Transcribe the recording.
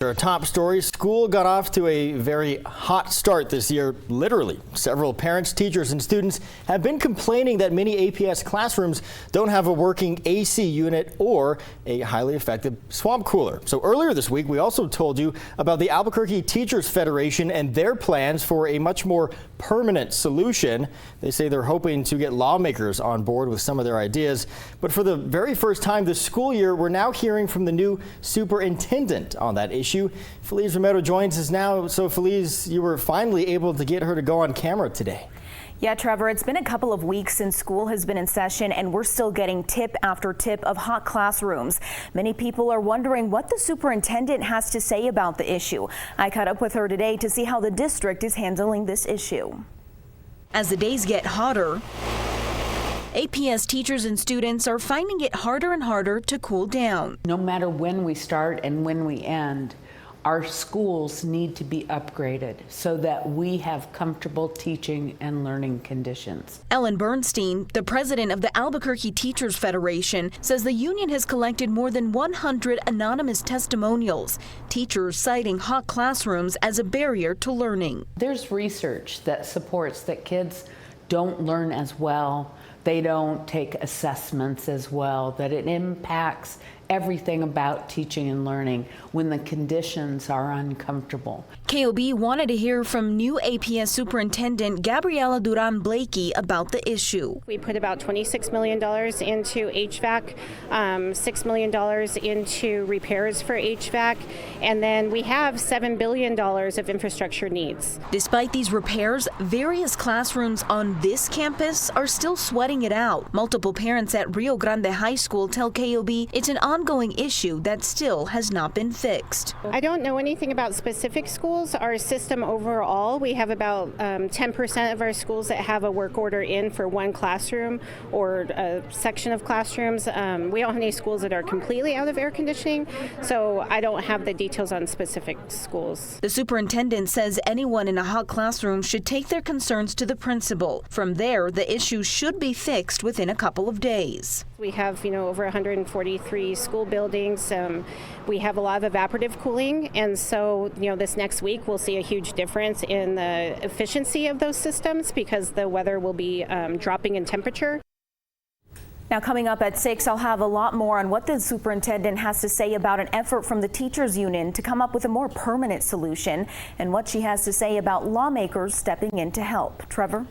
Our top story, school got off to a very hot start this year, literally. Several parents, teachers, and students have been complaining that many APS classrooms don't have a working AC unit or a highly effective swamp cooler. So earlier this week, we also told you about the Albuquerque Teachers Federation and their plans for a much more permanent solution. They say they're hoping to get lawmakers on board with some of their ideas. But for the very first time this school year, we're now hearing from the new superintendent on that issue. Feliz Romero joins us now. So Feliz, you were finally able to get her to go on camera today. Yeah, Trevor, it's been a couple of weeks since school has been in session and we're still getting tip after tip of hot classrooms. Many people are wondering what the superintendent has to say about the issue. I caught up with her today to see how the district is handling this issue. As the days get hotter, APS teachers and students are finding it harder and harder to cool down. No matter when we start and when we end, our schools need to be upgraded so that we have comfortable teaching and learning conditions. Ellen Bernstein, the president of the Albuquerque Teachers Federation, says the union has collected more than 100 anonymous testimonials, teachers citing hot classrooms as a barrier to learning. There's research that supports that kids don't learn as well, they don't take assessments as well, that it impacts everything about teaching and learning when the conditions are uncomfortable. KOB wanted to hear from new APS Superintendent Gabriela Duran Blakey about the issue. We put about $26 million into HVAC, $6 million into repairs for HVAC, and then we have $7 billion of infrastructure needs. Despite these repairs, various classrooms on this campus are still sweating it out. Multiple parents at Rio Grande High School tell KOB it's an ongoing issue that still has not been fixed. I don't know anything about specific schools. Our system overall, we have about 10% of our schools that have a work order in for one classroom or a section of classrooms. We don't have any schools that are completely out of air conditioning, so I don't have the details on specific schools. The superintendent says anyone in a hot classroom should take their concerns to the principal. From there, the issue should be fixed within a couple of days. We have, over 143 school buildings. We have a lot of evaporative cooling, and so, this next week we'll see a huge difference in the efficiency of those systems because the weather will be dropping in temperature. Now coming up at 6, I'll have a lot more on what the superintendent has to say about an effort from the teachers union to come up with a more permanent solution and what she has to say about lawmakers stepping in to help. Trevor?